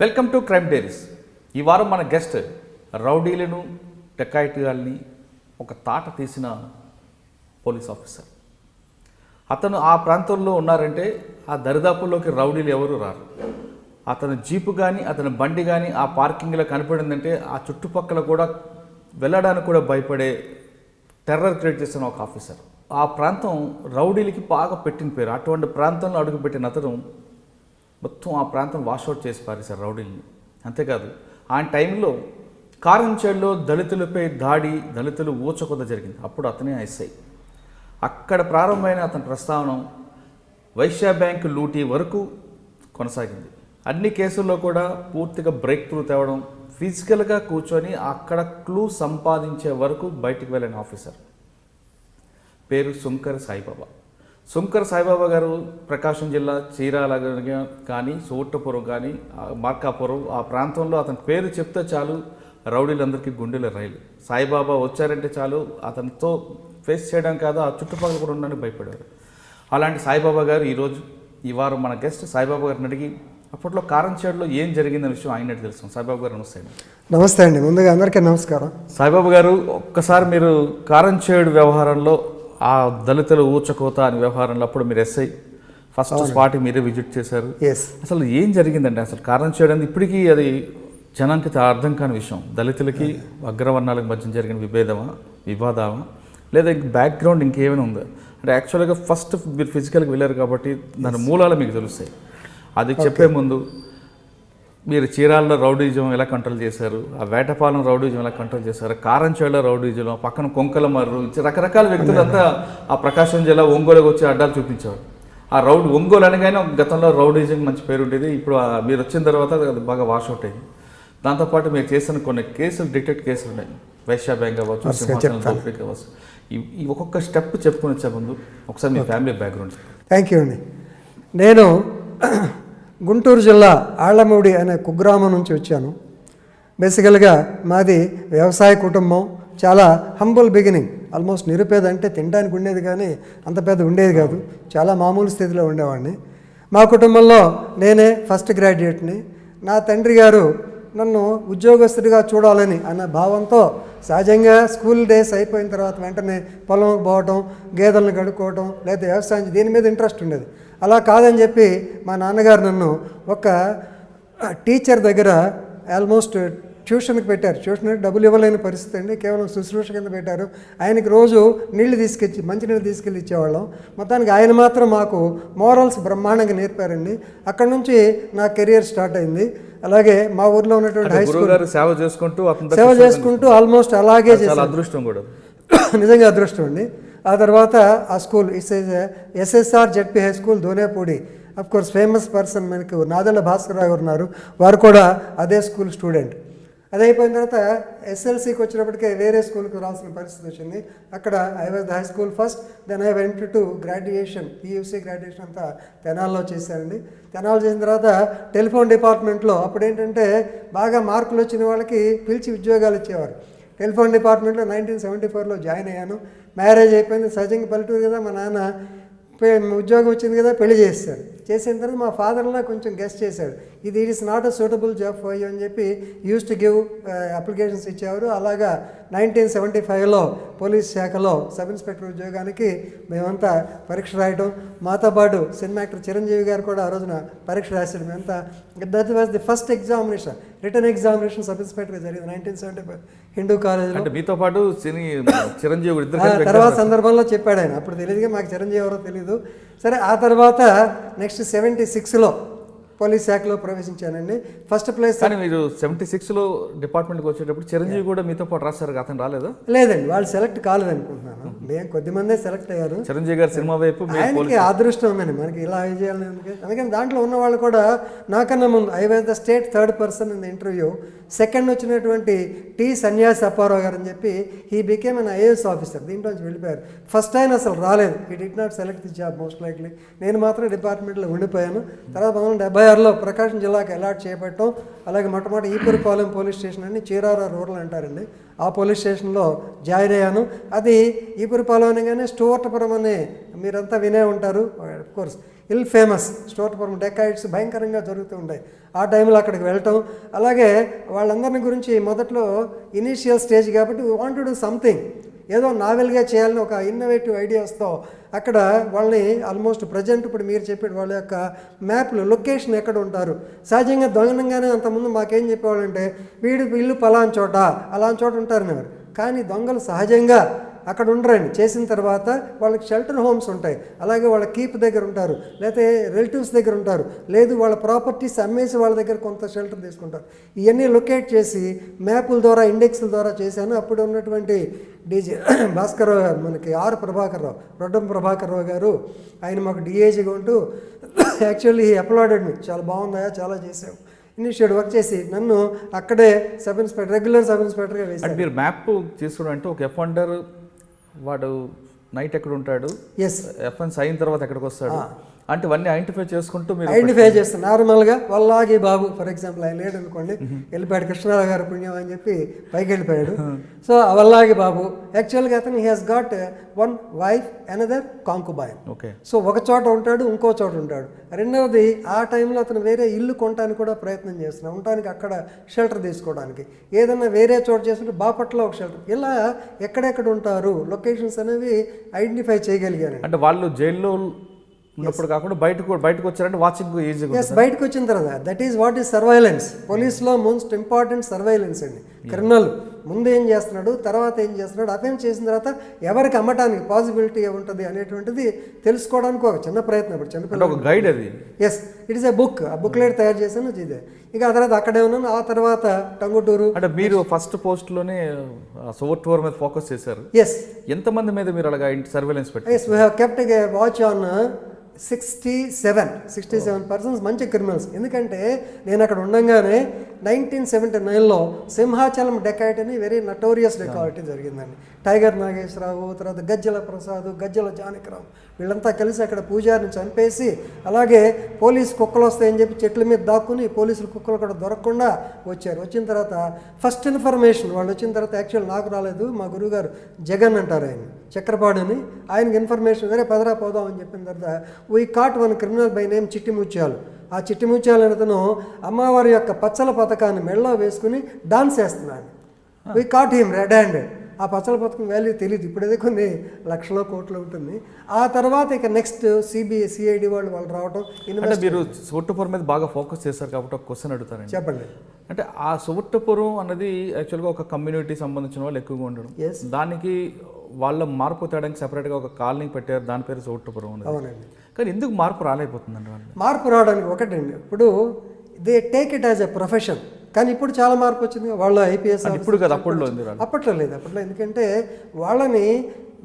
Welcome to crime diaries. ఈ వారం మన గెస్ట్ రౌడీలను డకాయిటీగాల్ని ఒక తాట తీసిన పోలీస్ ఆఫీసర్. అతను ఆ ప్రాంతంలో ఉన్నారంటే ఆ దరిదాపుల్లోకి రౌడీలు ఎవరు రారు. అతని జీపు కానీ అతని బండి కానీ ఆ పార్కింగ్లో కనపడిందంటే ఆ చుట్టుపక్కల కూడా వెళ్ళడానికి కూడా భయపడే టెర్రర్ క్రియేట్ చేసిన ఒక ఆఫీసర్. ఆ ప్రాంతం రౌడీలకి బాగా పెట్టిన పేరు. అటువంటి ప్రాంతంలో అడుగుపెట్టిన అతను మొత్తం ఆ ప్రాంతం వాషౌట్ చేసి పారేశారు రౌడీల్ని. అంతేకాదు ఆ టైంలో కారంచేడులో దళితులపై దాడి, దళితులు ఊచకొద్ద జరిగింది. అప్పుడు అతనే ఎస్ఐ. అక్కడ ప్రారంభమైన అతని ప్రస్థానం వైశ్య బ్యాంకు లూటీ వరకు కొనసాగింది. అన్ని కేసుల్లో కూడా పూర్తిగా బ్రేక్ త్రూ తేవడం, ఫిజికల్గా కూర్చొని అక్కడ క్లూ సంపాదించే వరకు బయటికి వెళ్ళిన ఆఫీసర్ పేరు సుంకర సాయిబాబా. సుంకర సాయిబాబా గారు ప్రకాశం జిల్లా చీరాల కానీ సోట్టపురం కానీ మార్కాపురం ఆ ప్రాంతంలో అతని పేరు చెప్తే చాలు రౌడీలందరికీ గుండెల రైలు. సాయిబాబా వచ్చారంటే చాలు అతనితో ఫేస్ చేయడం కాదు ఆ చుట్టుపక్కల కూడా ఉండడానికి భయపడేవారు. అలాంటి సాయిబాబా గారు ఈ వారం మన గెస్ట్. సాయిబాబా గారిని అడిగి అప్పట్లో కారంచేడులో ఏం జరిగిందనే విషయం ఆయనకి తెలుసు. సాయిబాబా గారు నమస్తే అండి. నమస్తే అండి. ముందుగా అందరికీ నమస్కారం. సాయిబాబా గారు, ఒక్కసారి మీరు కారంచేడు వ్యవహారంలో ఆ దళితుల ఊచకోత అనే వ్యవహారంలో అప్పుడు మీరు ఎస్ఐ ఫస్ట్ స్పాట్కి మీరే విజిట్ చేశారు. అసలు ఏం జరిగిందండి? అసలు కారంచేడు అనేది ఇప్పటికీ అది జనానికి అర్థం కాని విషయం. దళితులకి అగ్రవర్ణాలకు మధ్య జరిగిన వివాదమా లేదా బ్యాక్గ్రౌండ్ ఇంకేమైనా ఉందా? అంటే యాక్చువల్గా ఫస్ట్ మీరు ఫిజికల్గా వెళ్ళారు కాబట్టి దాని మూలాలు మీకు తెలుస్తాయి. అది చెప్పే ముందు మీరు చీరాల్లో రౌడీజం ఎలా కంట్రోల్ చేశారు, ఆ వేటపాలెం రౌడీజం ఎలా కంట్రోల్ చేశారు, కారంచేడులో రౌడీజం, పక్కన కొంకల మర్రు, రకరకాల వ్యక్తులంతా ఆ ప్రకాశం జిల్లా ఒంగోలుకి వచ్చి అడ్డాలు చూపించారు. ఆ ఒంగోలు అనగానే గతంలో రౌడీజం మంచి పేరు ఉండేది. ఇప్పుడు మీరు వచ్చిన తర్వాత అది బాగా వాషౌట్ అయింది. దాంతోపాటు మీరు చేసిన కొన్ని కేసులు, డిటెక్ట్ కేసులు ఉన్నాయి. వైశ్య బ్యాంక్ అవ్వచ్చు, ఈ ఒక్కొక్క స్టెప్ చెప్పుకొని వచ్చే ముందు ఒకసారి మీ ఫ్యామిలీ బ్యాక్గ్రౌండ్. థ్యాంక్ యూ అండి. నేను గుంటూరు జిల్లా ఆళ్లమూడి అనే కుగ్రామం నుంచి వచ్చాను. బేసికల్గా మాది వ్యవసాయ కుటుంబం. చాలా హంబుల్ బిగినింగ్. ఆల్మోస్ట్ నిరుపేద అంటే తినడానికి ఉండేది కానీ అంత పెద్ద ఉండేది కాదు. చాలా మామూలు స్థితిలో ఉండేవాడిని. మా కుటుంబంలో నేనే ఫస్ట్ గ్రాడ్యుయేట్ని. నా తండ్రి గారు నన్ను ఉద్యోగస్తుడిగా చూడాలని అన్న భావంతో సహజంగా స్కూల్ డేస్ అయిపోయిన తర్వాత వెంటనే పొలంకి పోవటం, గేదెలను కడుక్కోవటం, లేదా వ్యవసాయం దీని మీద ఇంట్రెస్ట్ ఉండేది. అలా కాదని చెప్పి మా నాన్నగారు నన్ను ఒక టీచర్ దగ్గర ఆల్మోస్ట్ ట్యూషన్కి పెట్టారు. ట్యూషన్కి డబ్బులు ఇవ్వలేని పరిస్థితి అండి, కేవలం శుశ్రూష కింద పెట్టారు. ఆయనకి రోజు మంచినీళ్ళు తీసుకెళ్ళి ఇచ్చేవాళ్ళం. మొత్తానికి ఆయన మాత్రం మాకు మోరల్స్ బ్రహ్మాండంగా నేర్పారండి. అక్కడ నుంచి నా కెరియర్ స్టార్ట్ అయింది. అలాగే మా ఊర్లో ఉన్నటువంటి హై స్కూల్ సేవ చేసుకుంటూ ఆల్మోస్ట్ అలాగే అదృష్టం కూడా నిజంగా అదృష్టం అండి. ఆ తర్వాత ఆ school SSR ZP high school Donepudi, of course famous person మనకు నాదెళ్ల భాస్కరరావు గారు ఉన్నారు. వారు కూడా అదే స్కూల్ స్టూడెంట్. అది అయిపోయిన తర్వాత ఎస్ఎల్సీకి వచ్చినప్పటికే వేరే స్కూల్కి రావాల్సిన పరిస్థితి వచ్చింది. అక్కడ I was the high school first, then I went to graduation, PUC graduation అంతా తెనాల్లో చేశానండి. తెనాలు చేసిన తర్వాత టెలిఫోన్ డిపార్ట్మెంట్లో అప్పుడు ఏంటంటే బాగా మార్కులు వచ్చిన వాళ్ళకి పిలిచి ఉద్యోగాలు ఇచ్చేవారు. టెలిఫోన్ డిపార్ట్మెంట్లో 1974లో జాయిన్ అయ్యాను. మ్యారేజ్ అయిపోయింది. సహజంగా పల్లెటూరు కదా, మా నాన్న ఉద్యోగం వచ్చింది కదా పెళ్లి చేశాడు. చేసిన తర్వాత మా ఫాదర్లా కొంచెం గెస్ట్ చేశాడు, ఇది it is not a suitable job for you అని చెప్పి యూస్ టు గివ్ అప్లికేషన్స్ ఇచ్చేవారు. అలాగా 1975లో పోలీస్ శాఖలో సబ్ ఇన్స్పెక్టర్ ఉద్యోగానికి మేమంతా పరీక్ష రాయటం, మాతో పాటు సినిమా యాక్టర్ చిరంజీవి గారు కూడా ఆ రోజున పరీక్ష రాశాడు. మేమంతా that was the first examination, return examination sub ఇన్స్పెక్టర్గా జరిగింది 1975 హిందూ కాలేజ్లో. మీతో పాటు చిరంజీవి తర్వాత సందర్భంలో చెప్పాడు ఆయన. అప్పుడు తెలియదుగా మాకు చిరంజీవి ఎవరో తెలియదు. సరే, ఆ తర్వాత నెక్స్ట్ 76లో పోలీస్ శాఖలో ప్రవేశించానండి. First place. కానీ మీరు 76లో డిపార్ట్మెంట్కి వచ్చేటప్పుడు చిరంజీవి కూడా మీతో పాటు రాశారు, అతను రాలేదా? లేదండి, వాళ్ళు సెలెక్ట్ కాలేదనుకుంటున్నాను. మేము కొద్దిమందే సెలెక్ట్ అయ్యారు. చిరంజీవి గారు సినిమా వైపు ఆయనకి అదృష్టం ఉందండి, మనకి ఇలా చేయాలని. అందుకని దాంట్లో ఉన్న వాళ్ళు కూడా నాకన్నా ముందు I was the state third person in the interview. Second వచ్చినటువంటి టి సన్యాసి అప్పారావు గారు అని చెప్పి he became an IAS officer. దీంట్లోంచి వెళ్ళిపోయారు. ఫస్ట్ ఆయన అసలు రాలేదు. He did not select the job most likely. నేను మాత్రం డిపార్ట్మెంట్లో ఉండిపోయాను. తర్వాత 1976 96లో ప్రకాశం జిల్లాకి అలాట్ చేపట్టడం, అలాగే మొట్టమొదటి ఈపురపాలెం పోలీస్ స్టేషన్ అని చీరాల రూరల్ అంటారండి, ఆ పోలీస్ స్టేషన్లో జాయిన్ అయ్యాను. అది ఈపురపాలెం అనగానే స్టూవర్టపురం అని మీరంతా వినే ఉంటారు, కోర్స్ ఇల్ ఫేమస్ స్టూవర్టపురం డెకాయిడ్స్ భయంకరంగా జరుగుతూ ఉంటాయి. ఆ టైంలో అక్కడికి వెళ్ళటం, అలాగే వాళ్ళందరిని గురించి మొదట్లో ఇనీషియల్ స్టేజ్ కాబట్టి we want to do something, ఏదో నావెల్గా చేయాలని ఒక ఇన్నోవేటివ్ ఐడియాస్తో అక్కడ వాళ్ళని ఆల్మోస్ట్ ప్రజెంట్ ఇప్పుడు మీరు చెప్పాడు వాళ్ళ యొక్క మ్యాప్లు లొకేషన్ ఎక్కడ ఉంటారు. సహజంగా దొంగనంగానే అంతకుముందు మాకేం చెప్పేవాళ్ళంటే వీడు ఇల్లు పలానా చోట అలాంటి చోట ఉంటారనేవారు. కానీ దొంగలు సహజంగా అక్కడ ఉండరండి. చేసిన తర్వాత వాళ్ళకి షెల్టర్ హోమ్స్ ఉంటాయి, అలాగే వాళ్ళ కీప్ దగ్గర ఉంటారు, లేకపోతే రిలేటివ్స్ దగ్గర ఉంటారు, లేదు వాళ్ళ ప్రాపర్టీస్ అమ్మేసి వాళ్ళ దగ్గర కొంత షెల్టర్ తీసుకుంటారు. ఇవన్నీ లొకేట్ చేసి మ్యాపుల ద్వారా ఇండెక్స్ల ద్వారా చేశాను. అప్పుడు ఉన్నటువంటి డీజీ భాస్కర్ మనకి ప్రభాకర్ రావు, రొడ్డం ప్రభాకర్ రావు గారు, ఆయన మాకు డిఏజీగా ఉంటూ యాక్చువల్లీ అప్లాడెడ్ మీ, చాలా బాగుందా, చాలా చేసావు, ఇనిషియేట్ వర్క్ చేసి నన్ను అక్కడే సబ్ ఇన్స్పెక్టర్, రెగ్యులర్ సబ్ ఇన్స్పెక్టర్గా వేశారు. మీరు మ్యాప్ తీసుకోవడం అంటే ఒక ఎఫెండర్ వాడు నైట్ ఎక్కడ ఉంటాడు, ఎస్ ఎఫెన్స్ అయిన తర్వాత ఎక్కడికి వస్తాడు అంటే ఇవన్నీ ఐడెంటిఫై చేసుకుంటూ మీరు ఐడెంటిఫై చేస్తాను. నార్మల్గా వల్లాగి బాబు ఫర్ ఎగ్జాంపుల్ ఆయన లేడు అనుకోండి, వెళ్ళిపోయాడు కృష్ణారావు గారు పుణ్యం అని చెప్పి పైకి వెళ్ళిపోయాడు. సో వల్లాగి బాబు యాక్చువల్గా అతను he has got one wife another concubine. Okay, so ఒక చోట ఉంటాడు, ఇంకో చోట ఉంటాడు. రెండవది ఆ టైంలో అతను వేరే ఇల్లు కొనడానికి కూడా ప్రయత్నం చేస్తున్నాడు, ఉండటానికి అక్కడ షెల్టర్ తీసుకోవడానికి. ఏదన్నా వేరే చోట చేస్తుంటే బాపట్ల ఒక షెల్టర్, ఇలా ఎక్కడెక్కడ ఉంటారు లొకేషన్స్ అనేవి ఐడెంటిఫై చేయగలిగాను. అంటే వాళ్ళు జైల్లో ఉన్నప్పుడు కాకుండా బయటకు వచ్చారంటే వాచింగ్ ఈజీగా. ఎస్, బయటకు వచ్చిన తర్వాత that is what is surveillance. పోలీస్లో మోస్ట్ ఇంపార్టెంట్ సర్వైలెన్స్ అండి. క్రిమినల్ ముందు ఏం చేస్తున్నాడు, తర్వాత ఏం చేస్తున్నాడు, అఫెన్స్ చేసిన తర్వాత ఎవరికి అమ్మటానికి పాసిబిలిటీ ఉంటుంది అనేటువంటిది తెలుసుకోవడానికి ఒక చిన్న ప్రయత్నం. ఇప్పుడు చిన్నపిల్లలు గైడ్ అది. Yes, it is a book, ఆ బుక్లెట్ తయారు చేశాను ఇదే. ఇక ఆ తర్వాత అక్కడే ఉన్నాను. ఆ తర్వాత టంగుటూరు. అంటే మీరు ఫస్ట్ పోస్ట్లోనే సోవర్టూర్ మీద ఫోకస్ చేశారు. ఎస్, ఎంతమంది మీద మీరు అలాగా సర్వేలెన్స్ పెట్టారు? Yes, we have kept a watch on 67 persons మంచి క్రిమినల్స్. ఎందుకంటే నేను అక్కడ ఉండగానే 1979లో సింహాచలం డెకాయిట్ అని వెరీ నటోరియస్ డెకాయిటీ జరిగిందండి. టైగర్ నాగేశ్వరరావు, తర్వాత గజ్జల ప్రసాద్, గజ్జల జానకిరావు వీళ్ళంతా కలిసి అక్కడ పూజారిని చంపేసి, అలాగే పోలీసు కుక్కలు వస్తాయని చెప్పి చెట్ల మీద దాక్కుని పోలీసులు కుక్కలు కూడా దొరకకుండా వచ్చారు. వచ్చిన తర్వాత ఫస్ట్ ఇన్ఫర్మేషన్ వాళ్ళు వచ్చిన తర్వాత యాక్చువల్ నాకు రాలేదు, మా గురువుగారు జగన్ అంటారు ఆయన, చక్రపాడు అని, ఆయనకి ఇన్ఫర్మేషన్ వేరే పదరా పోదాం అని చెప్పిన తర్వాత we caught one criminal by name Chitti Mutyalu. ఆ చిట్టి ముత్యాలు అతను అమ్మవారి యొక్క పచ్చల పథకాన్ని మెడలో వేసుకుని డాన్స్ చేస్తున్నాడు. We caught him red handed. ఆ పచ్చల పథకం వాల్యూ తెలియదు, ఇప్పుడైతే కొన్ని లక్షల కోట్లు ఉంటుంది. ఆ తర్వాత ఇక నెక్స్ట్ సిఐడి వాళ్ళు రావటం. అంటే మీరు సోవర్టపురం మీద బాగా ఫోకస్ చేశారు కాబట్టి ఒక క్వశ్చన్ అడుగుతారండి. చెప్పండి. అంటే ఆ సోవర్టపురం అన్నది యాక్చువల్గా ఒక కమ్యూనిటీ సంబంధించిన వాళ్ళు ఎక్కువగా ఉండడం, దానికి వాళ్ళ మార్పు తేడానికి సెపరేట్గా ఒక కాలనీ పెట్టారు, దాని పేరు సోవర్టపురం ఉంది. అవునండి. కానీ ఎందుకు మార్పు రాలేకపోతుందండి వాళ్ళు? మార్పు రావడానికి ఒకటండి, ఇప్పుడు they take it as a profession. కానీ ఇప్పుడు చాలా మార్పు వచ్చింది. వాళ్ళ ఐపీఎస్ ఇప్పుడు కదా, అప్పట్లో లేదు. అప్పట్లో ఎందుకంటే వాళ్ళని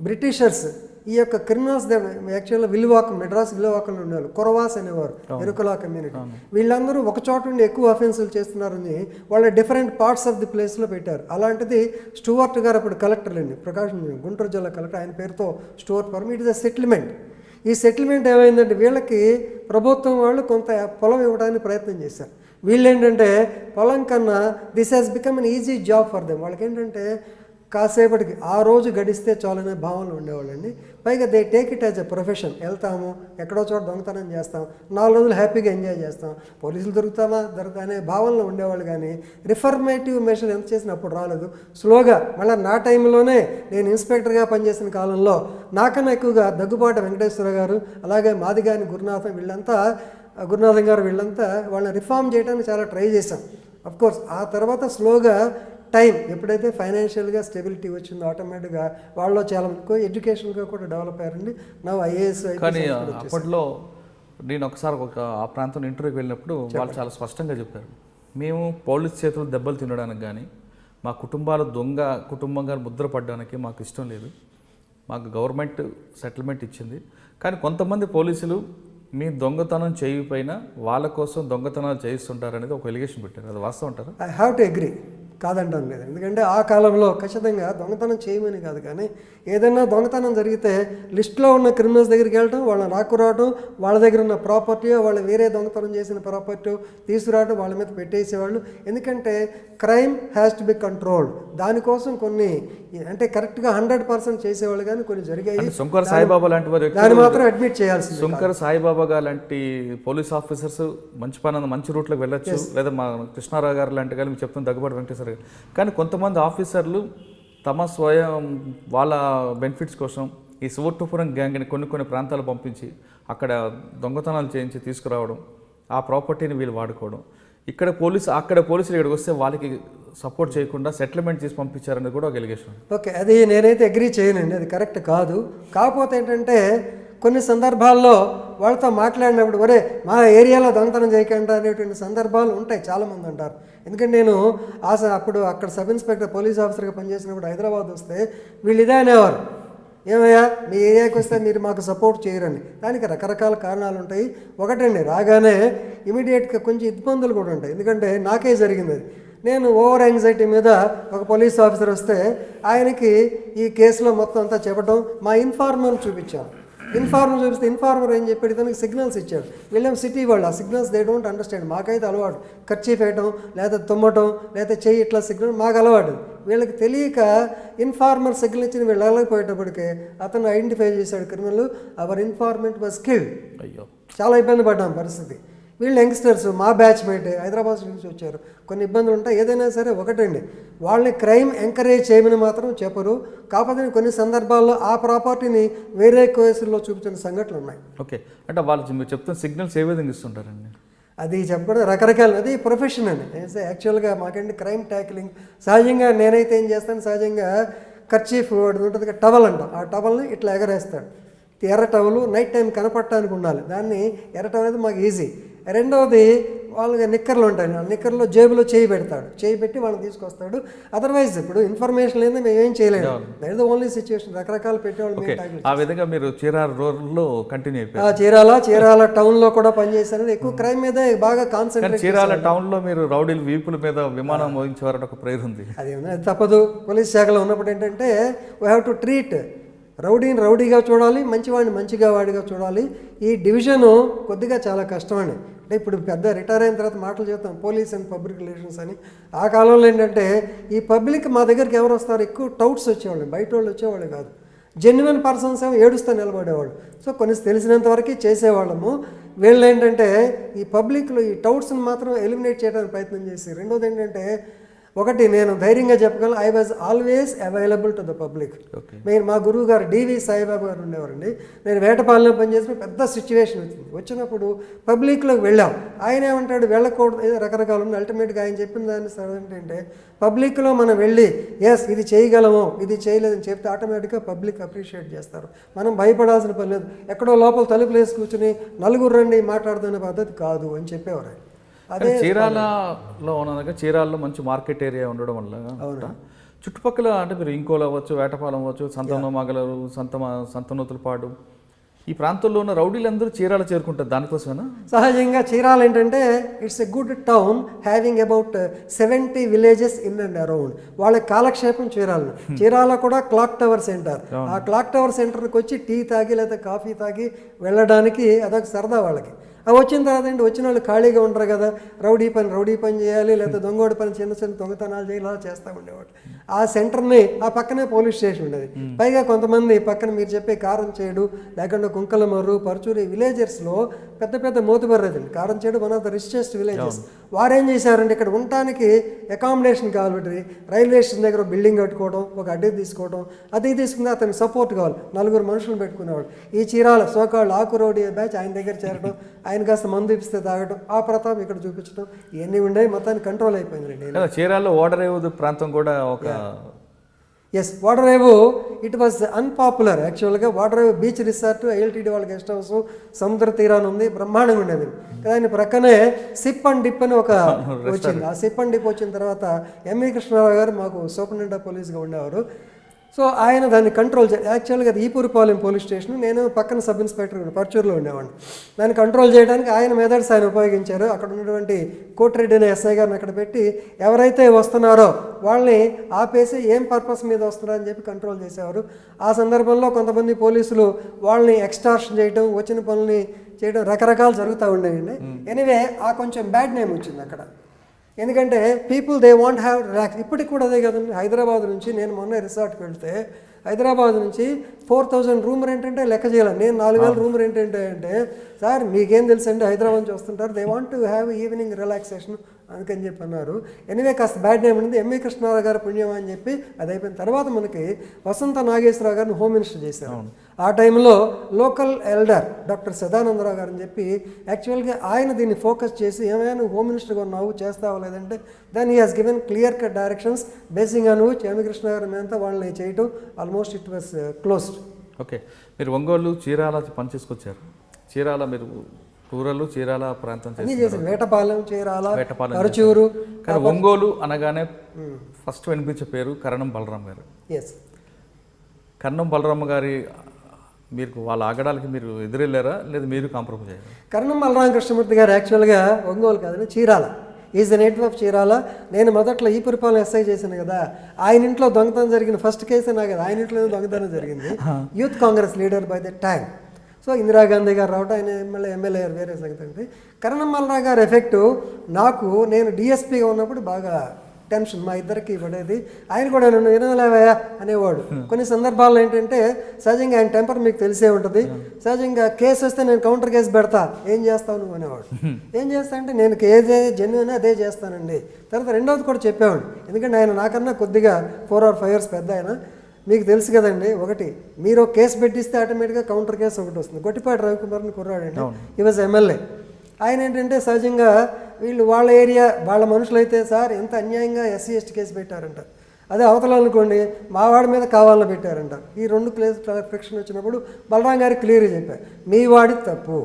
బ్రిటిషర్స్ ఈ యొక్క క్రిమినల్స్ యాక్చువల్గా మెడ్రాస్ విలువాకంలో ఉండేవాళ్ళు, కొరవాస్ అనేవారు, ఎరుకలా కమ్యూనిటీ. వీళ్ళందరూ ఒక చోట ఉండి ఎక్కువ అఫెన్సులు చేస్తున్నారని వాళ్ళ డిఫరెంట్ పార్ట్స్ ఆఫ్ ది ప్లేస్లో పెట్టారు. అలాంటిది స్టూవర్ట్ గారు అప్పుడు కలెక్టర్ అండి, ప్రకాశం గుంటూరు జిల్లా కలెక్టర్, ఆయన పేరుతో Stuart farm. It is a settlement. ఈ సెటిల్మెంట్ ఏమైందంటే వీళ్ళకి ప్రభుత్వం వాళ్ళు కొంత పొలం ఇవ్వడానికి ప్రయత్నం చేశారు. వీళ్ళు ఏంటంటే పొలం కన్నా this has become an easy job for them. వాళ్ళకి ఏంటంటే కాసేపటికి ఆ రోజు గడిస్తే చాలనే భావనలు ఉండేవాళ్ళండి. పైగా they take it as a profession. వెళ్తాము, ఎక్కడో చోట దొంగతనం చేస్తాం, 4 రోజులు హ్యాపీగా ఎంజాయ్ చేస్తాం, పోలీసులు దొరుకుతా అనే భావనలో ఉండేవాళ్ళు. కానీ రిఫర్మేటివ్ మెషర్ ఎంత చేసినా అప్పుడు రాలేదు. స్లోగా మళ్ళీ నా టైంలోనే నేను ఇన్స్పెక్టర్గా పనిచేసిన కాలంలో నాకన్నా ఎక్కువగా దగ్గుబాటి వెంకటేశ్వర గారు, అలాగే మాదిగాని గురునాథం గారు వీళ్ళంతా వాళ్ళని రిఫార్మ్ చేయడానికి చాలా ట్రై చేశాం. అఫ్కోర్స్ ఆ తర్వాత స్లోగా టైం ఎప్పుడైతే ఫైనాన్షియల్గా స్టెబిలిటీ వచ్చిందో ఆటోమేటిక్గా వాళ్ళు చాలా ఎడ్యుకేషన్గా కూడా డెవలప్ అయ్యారండి. నా ఐఏఎస్. కానీ అప్పట్లో నేను ఒకసారి ఆ ప్రాంతంలో ఇంటర్వ్యూకి వెళ్ళినప్పుడు వాళ్ళు చాలా స్పష్టంగా చెప్పారు, మేము పోలీస్ చేతులు దెబ్బలు తినడానికి కానీ మా కుటుంబాలు కుటుంబంగా ముద్రపడడానికి మాకు ఇష్టం లేదు, మాకు గవర్నమెంట్ సెటిల్మెంట్ ఇచ్చింది, కానీ కొంతమంది పోలీసులు మీ దొంగతనం చేయకపోయినా వాళ్ళ కోసం దొంగతనాలు చేయిస్తుంటారనేది ఒక ఎలిగేషన్ పెట్టారు. అది వాస్తవం అంటారా? I have to agree. కాదంటాం లేదు. ఎందుకంటే ఆ కాలంలో ఖచ్చితంగా దొంగతనం చేయమని కాదు, కానీ ఏదైనా దొంగతనం జరిగితే లిస్టులో ఉన్న క్రిమినల్స్ దగ్గరికి వెళ్ళటం, వాళ్ళని రాకురావటం, వాళ్ళ దగ్గర ఉన్న ప్రాపర్టీ, వాళ్ళు వేరే దొంగతనం చేసిన ప్రాపర్టీ తీసుకురావడం, వాళ్ళ మీద పెట్టేసేవాళ్ళు. ఎందుకంటే crime has to be controlled. దానికోసం కొన్ని అంటే కరెక్ట్గా 100% చేసేవాళ్ళు, కానీ కొన్ని జరిగాయి. శంకర్ సాయిబాబా లాంటి వారు దాన్ని మాత్రం అడ్మిట్ చేయాల్సింది. శంకర్ సాయిబాబా గారు లాంటి పోలీస్ ఆఫీసర్స్ మంచి రూట్లోకి వెళ్ళొచ్చు, లేదా మా కృష్ణారావు గారు లాంటి కానీ మీరు చెప్తున్న దగ్గుబాటి వెంకటేశ్వర గారు. కానీ కొంతమంది ఆఫీసర్లు తమ స్వయం వాళ్ళ బెనిఫిట్స్ కోసం ఈ శివట్టుపురం గ్యాంగ్ని కొన్ని ప్రాంతాలు పంపించి అక్కడ దొంగతనాలు చేయించి తీసుకురావడం, ఆ ప్రాపర్టీని వీళ్ళు వాడుకోవడం. అక్కడ పోలీసులు ఇక్కడికి వస్తే వాళ్ళకి సపోర్ట్ చేయకుండా సెటిల్మెంట్ చేసి పంపించారనేది కూడా ఒక ఎలిగేషన్. ఓకే, అది నేనైతే అగ్రీ చేయనండి, అది కరెక్ట్ కాదు. కాకపోతే ఏంటంటే కొన్ని సందర్భాల్లో వాళ్ళతో మాట్లాడినప్పుడు ఒరే మా ఏరియాలో దొంగతనం చేయకుండా అనేటువంటి సందర్భాలు ఉంటాయి, చాలామంది అంటారు. ఎందుకంటే నేను అప్పుడు అక్కడ సబ్ ఇన్స్పెక్టర్ పోలీస్ ఆఫీసర్గా పనిచేసినప్పుడు హైదరాబాద్ వస్తే వీళ్ళు ఇదే అనేవారు, ఏమయ్యా మీ ఏరియాకి వస్తే మీరు మాకు సపోర్ట్ చేయరని. దానికి రకరకాల కారణాలు ఉంటాయి. ఒకటండి, రాగానే ఇమీడియట్గా కొంచెం ఇబ్బందులు కూడా ఉంటాయి. ఎందుకంటే నాకే జరిగింది అది. నేను ఓవర్ యాంగ్జైటీ మీద ఒక పోలీస్ ఆఫీసర్ వస్తే ఆయనకి ఈ కేసులో మొత్తం అంతా చెప్పడం, మా ఇన్ఫార్మర్ చూపించాను. చూపిస్తే ఇన్ఫార్మర్ ఏం చెప్పాడు, తనకి సిగ్నల్స్ ఇచ్చాడు. వీళ్ళేం సిటీ వాళ్ళు, ఆ సిగ్నల్స్ దే డోంట్ అండర్స్టాండ్. మాకైతే అలవాటు కర్చీఫ్ వేయటం, లేదా తుమ్మటం, లేదా చెయ్యి ఇట్లా సిగ్నల్ మాకు అలవాటు. వీళ్ళకి తెలియక ఇన్ఫార్మర్ సిగ్నల్ ఇచ్చిన వీళ్ళు వెళ్ళకపోయేటప్పటికే అతను ఐడెంటిఫై చేశాడు criminal. Our informant was killed. అయ్యో, చాలా ఇబ్బంది పడ్డాం పరిస్థితి. వీళ్ళు యంగ్స్టర్స్, మా బ్యాచ్మేట్ హైదరాబాద్ నుంచి వచ్చారు. కొన్ని ఇబ్బందులు ఉంటాయి. ఏదైనా సరే ఒకటండి, వాళ్ళని క్రైమ్ ఎంకరేజ్ చేయమని మాత్రం చెప్పరు. కాకపోతే కొన్ని సందర్భాల్లో ఆ ప్రాపర్టీని వేరే కేసుల్లో చూపించిన సంఘటనలు ఉన్నాయి. ఓకే, అంటే వాళ్ళు మీరు చెప్తున్న సిగ్నల్స్ ఏ విధంగా ఇస్తుంటారండి? అది చెప్పడం రకరకాల, అది ప్రొఫెషన్ అండి. యాక్చువల్గా మాకంటే క్రైమ్ ట్యాకిలింగ్ సహజంగా నేనైతే ఏం చేస్తాను, సహజంగా కర్చీఫ్ ఉంటుంది, టవల్ అంటాం, ఆ టవల్ని ఇట్లా ఎగరేస్తాడు. ఎర్ర టవలు నైట్ టైం కనపడటానికి ఉండాలి. దాన్ని ఎర్ర టవల్ అనేది మాకు ఈజీ. రెండవది వాళ్ళకి నిక్కర్లు ఉంటాయి, ఆ నిక్కర్లో జేబులో చేయి పెడతాడు, చేయి పెట్టి వాళ్ళని తీసుకొస్తాడు. అదర్వైజ్ ఇప్పుడు ఇన్ఫర్మేషన్ లేదు, మేము ఏం చేయలేము. That is the only situation. రకరకాల పెట్టేవాళ్ళు. ఆ విధంగా మీరు చీరాల రోడ్లో కంటిన్యూ అయిపోయారు. చీరాల టౌన్లో కూడా పనిచేశారు. ఎక్కువ క్రైమ్ మీద బాగా కాన్సన్ట్రేట్. చీరాల టౌన్లో మీరు రౌడీలు వీపుల మీద విమానం మోగించేవారని ఒక ప్రేరు ఉంది. అది తప్పదు. పోలీస్ శాఖలో ఉన్నప్పుడు ఏంటంటే వీ హ్యావ్ టు ట్రీట్ రౌడీని రౌడీగా చూడాలి, మంచివాడిని మంచిగా వాడిగా చూడాలి. ఈ డివిజను కొద్దిగా చాలా కష్టమండి. అంటే ఇప్పుడు పెద్ద రిటైర్ అయిన తర్వాత మాటలు చెప్తాం పోలీస్ అండ్ పబ్లిక్ రిలేషన్స్ అని. ఆ కాలంలో ఏంటంటే ఈ పబ్లిక్ మా దగ్గరికి ఎవరు వస్తారు, ఎక్కువ టౌట్స్ వచ్చేవాళ్ళు, బయట వాళ్ళు వచ్చేవాళ్ళు కాదు. జెన్యున్ పర్సన్స్ ఏమో ఏడుస్తూ నిలబడేవాళ్ళు. సో కొన్ని తెలిసినంత వరకు చేసేవాళ్ళము. వీళ్ళు ఏంటంటే ఈ పబ్లిక్లో ఈ టౌట్స్ని మాత్రం ఎలిమినేట్ చేయడానికి ప్రయత్నం చేసి, రెండోది ఏంటంటే ఒకటి నేను ధైర్యంగా చెప్పగలను, I was always available to the public. మీరు మా గురువు గారు డివి సాయిబాబా గారు ఉండేవారండి. నేను వేటపాలెంలో పనిచేసిన పెద్ద సిచ్యువేషన్ వచ్చినప్పుడు పబ్లిక్లోకి వెళ్ళాం. ఆయన ఏమంటాడు, వెళ్ళకూడదు, ఏదో రకరకాలు ఉంది. అల్టిమేట్గా ఆయన చెప్పిన దాన్ని సరే ఏంటంటే పబ్లిక్లో మనం వెళ్ళి ఎస్ ఇది చేయగలము, ఇది చేయలేదని చెప్తే ఆటోమేటిక్గా పబ్లిక్ అప్రిషియేట్ చేస్తారు. మనం భయపడాల్సిన పని లేదు. ఎక్కడో లోపల తలుపులు వేసి కూర్చుని నలుగురు రండి మాట్లాడుతున్న పద్ధతి కాదు అని చెప్పేవారు. అదే చీరాలలో ఉన్నదాకా చీరాలలో మంచి మార్కెట్ ఏరియా ఉండడం వల్ల చుట్టుపక్కల అంటే మీరు ఇంకోలు అవ్వచ్చు, వేటపాలెం అవ్వచ్చు, సంతనోమగలరు, సంతనూతులపాడు, ఈ ప్రాంతంలో ఉన్న రౌడీలందరూ చీరాల చేరుకుంటారు. దానికోసమేనా? సహజంగా చీరాల ఏంటంటే it's a good town having about 70 villages in and around. వాళ్ళ కాలక్షేపం చీరాల కూడా క్లాక్ టవర్ సెంటర్. ఆ క్లాక్ టవర్ సెంటర్కి వచ్చి టీ తాగి లేదా కాఫీ తాగి వెళ్ళడానికి అదొక సరదా వాళ్ళకి. అవి వచ్చిన తర్వాత ఏంటి, వచ్చిన వాళ్ళు ఖాళీగా ఉండరు కదా, రౌడీ పని చేయాలి, లేదా దొంగోడి పని చిన్న దొంగతనాలు చేయాలి, అలా చేస్తూ ఉండేవాడు. ఆ సెంటర్ని ఆ పక్కనే పోలీస్ స్టేషన్ ఉండేది. పైగా కొంతమంది పక్కన మీరు చెప్పే కారంచేడు, లేకుండా కుంకలమర్రు, పరుచూరి విలేజర్స్లో పెద్ద పెద్ద మోతుబర్రేదండి. Karamchedu one of the richest villages. వారేం చేశారంటే ఇక్కడ ఉండటానికి అకామిడేషన్ కావాలి, రైల్వే స్టేషన్ దగ్గర బిల్డింగ్ కట్టుకోవడం, ఒక అద్దె తీసుకోవడం, అద్దె తీసుకుంటే అతనికి సపోర్ట్ కావాలి, 4 మనుషులు పెట్టుకునేవాడు. ఈ చీరాల సోకాళ్ళు ఆకు రౌడీ బ్యాచ్ ఆయన దగ్గర చేరడం, ఆయన కాస్త మందు ఇప్పిస్తే తాగడం, ఆ ప్రతాప్ ఇక్కడ చూపించడం, ఇవన్నీ ఉండేవి. మొత్తానికి కంట్రోల్ అయిపోయింది. చీరాల్లో ఓడరేవు ప్రాంతం కూడా ఒక ఎస్, వాటరేవు ఇట్ వాజ్ అన్పాపులర్ యాక్చువల్గా. వాటరేవు బీచ్ రిసార్ట్, ఐఎల్టీడీ వాళ్ళ గెస్ట్ హౌస్ సముద్ర తీరాన్ని ఉంది, బ్రహ్మాండంగా ఉండేది. దాని ప్రక్కనే సిప్ అండ్ డిప్ అని ఒక వచ్చింది. ఆ సిప్ అండ్ డిప్ వచ్చిన తర్వాత ఎంవి కృష్ణారావు గారు మాకు సూపరింటెండెంట్ ఆఫ్ పోలీస్గా ఉండేవారు. సో ఆయన దాన్ని కంట్రోల్ యాక్చువల్గా అది ఈపూరుపాలెం పోలీస్ స్టేషన్, నేను పక్కన సబ్ ఇన్స్పెక్టర్ పర్చూరులో ఉండేవాడిని. దాన్ని కంట్రోల్ చేయడానికి ఆయన మెథడ్స్ ఆయన ఉపయోగించారు. అక్కడ ఉన్నటువంటి కోటిరెడ్డి అనే ఎస్ఐ గారిని అక్కడ పెట్టి ఎవరైతే వస్తున్నారో వాళ్ళని ఆపేసి ఏం పర్పస్ మీద వస్తున్నారో అని చెప్పి కంట్రోల్ చేసేవారు. ఆ సందర్భంలో కొంతమంది పోలీసులు వాళ్ళని ఎక్స్టార్షన్ చేయడం, వచ్చిన పనుల్ని చేయడం రకరకాలు జరుగుతూ ఉండేవండి. ఎనీవే ఆ కొంచెం బ్యాడ్ నేమ్ వచ్చింది అక్కడ. ఎందుకంటే people they want have relax. ఇప్పటికి కూడా అదే కదండి. హైదరాబాద్ నుంచి నేను మొన్న రిసార్ట్కి వెళ్తే హైదరాబాద్ నుంచి 4000 రూమ్ రెంట్ అంటే లెక్క చేయాలి. నేను 4000 రూమ్ రెంట్ అంటే సార్ మీకేం తెలుసండి, హైదరాబాద్ నుంచి వస్తుంటారు, they want to have evening relaxation అందుకని చెప్పి అన్నారు. ఎనివే కాస్త బ్యాడ్ నేమ్ ఉంది. ఎంవి కృష్ణారావు గారు పుణ్యం అని చెప్పి అది అయిపోయిన తర్వాత మనకి వసంత నాగేశ్వరరావు గారిని హోమ్ మినిస్టర్ చేశారు. ఆ టైంలో లోకల్ ఎల్డర్ డాక్టర్ సదానందరావు గారు అని చెప్పి యాక్చువల్గా ఆయన దీన్ని ఫోకస్ చేసి ఏమైనా నువ్వు హోమ్ మినిస్టర్గా ఉన్నావు చేస్తావా లేదంటే then he has given clear cut directions basing on which MV Krishnarao మేమంతా వాళ్ళని చేయటం almost it was closed. Okay, మీరు ఒంగోలు చీరాల పని చేసుకొచ్చారు. చీరాల మీరు రూరల్ చీరాల ప్రాంతం అన్నీ చేశారు. వేటపాలెం, చీరాల, వేటపాలెం, పరచూరు. కానీ ఒంగోలు అనగానే ఫస్ట్ వినిపించే పేరు కరణం బలరాం గారు. ఎస్, కరణం బలరామ గారి మీరు వాళ్ళ ఆగడాలకి మీరు ఎదురెళ్ళారా లేదా మీరు కాంప్రమైజ్ అయ్యారా? కరణం బలరామ కృష్ణమూర్తి గారు యాక్చువల్గా ఒంగోలు కాదని Chirala, is the native of Chirala. నేను మొదట్లో ఈ పరిపాలన ఎస్ఐ చేశాను కదా, ఆయన ఇంట్లో దొంగతనం జరిగిన ఫస్ట్ కేసే నా కదా, ఆయన ఇంట్లో దొంగతనం జరిగింది. Youth Congress leader by the time. So Indira Gandhi గారు రావడం, ఆయన ఎమ్మెల్యే అయ్యారు, వేరే సంగతి అండి. కరణం బలరామ గారి ఎఫెక్టు నాకు, నేను డిఎస్పీగా ఉన్నప్పుడు బాగా టెన్షన్ మా ఇద్దరికి పడేది. ఆయన కూడా నన్ను వినలేవయా అనేవాడు. కొన్ని సందర్భాల్లో ఏంటంటే సహజంగా ఆయన టెంపర్ మీకు తెలిసే ఉంటుంది. సహజంగా కేసు వస్తే నేను కౌంటర్ కేసు పెడతా, ఏం చేస్తావు నువ్వు అనేవాడు. ఏం చేస్తా అంటే నేను ఏదే జెన్యున్ అదే చేస్తానండి. తర్వాత రెండవది కూడా చెప్పేవాడు, ఎందుకంటే ఆయన నాకన్నా కొద్దిగా 4 or 5 years పెద్ద ఆయన. మీకు తెలుసు కదండి, ఒకటి మీరు కేసు పెట్టిస్తే ఆటోమేటిక్గా కౌంటర్ కేసు ఒకటి వస్తుంది. గొట్టిపాటి రవికుమార్ని కుర్రాడండి, ఈ వాజ్ ఎమ్మెల్యే. ఆయన ఏంటంటే సహజంగా వీళ్ళు వాళ్ళ ఏరియా వాళ్ళ మనుషులైతే సార్ ఎంత అన్యాయంగా SC ST కేసు పెట్టారంట, అదే అవతల అనుకోండి మా వాడి మీద కావాలని పెట్టారంట. ఈ 2 ఫ్రిక్షన్ వచ్చినప్పుడు బలరాం గారికి క్లియర్గా చెప్పారు, మీ వాడి తప్పు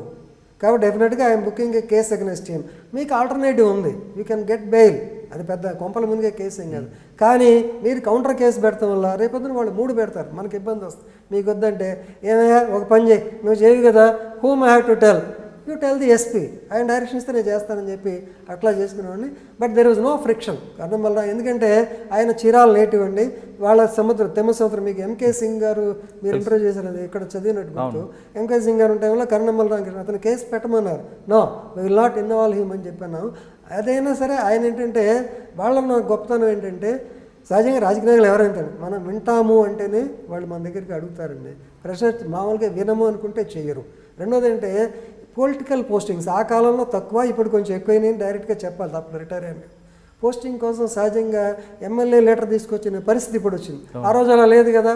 కాబట్టి డెఫినెట్గా I'm booking A case against him. మీకు ఆల్టర్నేటివ్ ఉంది, యూ కెన్ గెట్ బెయిల్, అది పెద్ద కొంపల ముందుగా కేసు ఏం కాదు. కానీ మీరు కౌంటర్ కేసు పెడతాం వల్ల రేపొద్దున వాళ్ళు 3 పెడతారు, మనకి ఇబ్బంది వస్తుంది. మీకు వద్దంటే ఏమయ్యా ఒక పని చేయి, నువ్వు చేయవు కదా, whom I have to tell, you tell the SP, ఆయన డైరెక్షన్ ఇస్తే నేను చేస్తానని చెప్పి అట్లా చేసుకునేవాడిని. But there was no friction కారణం వల్ల, ఎందుకంటే ఆయన చీరాల నేటివ్ అండి. వాళ్ళ సముద్రం తెమ్మ సముద్రం, మీకు ఎంకే సింగ్ గారు మీరు ఇంటర్వ్యూ చేశారు, అది ఇక్కడ చదివినట్టు గుర్తు. ఎంకే సింగ్ గారు టైంలో కరణం రామకృష్ణ అతను కేసు పెట్టమన్నారు. No we will not involve him అని చెప్పాను. అదైనా సరే ఆయన ఏంటంటే వాళ్ళ గొప్పతనం ఏంటంటే సహజంగా రాజకీయ నాయకులు ఎవరైతే మనం వింటాము అంటేనే వాళ్ళు మన దగ్గరికి అడుగుతారండి. ప్రెషర్ మామూలుగా వినము అనుకుంటే చెయ్యరు. రెండోది ఏంటంటే పొలిటికల్ పోస్టింగ్స్ ఆ కాలంలో తక్కువ, ఇప్పుడు కొంచెం ఎక్కువైనాయి డైరెక్ట్గా చెప్పాలి తప్ప రిటైర్ అయిన పోస్టింగ్ కోసం సహజంగా ఎమ్మెల్యే లెటర్ తీసుకొచ్చిన పరిస్థితి ఇప్పుడు వచ్చింది. ఆ రోజు అలా లేదు కదా.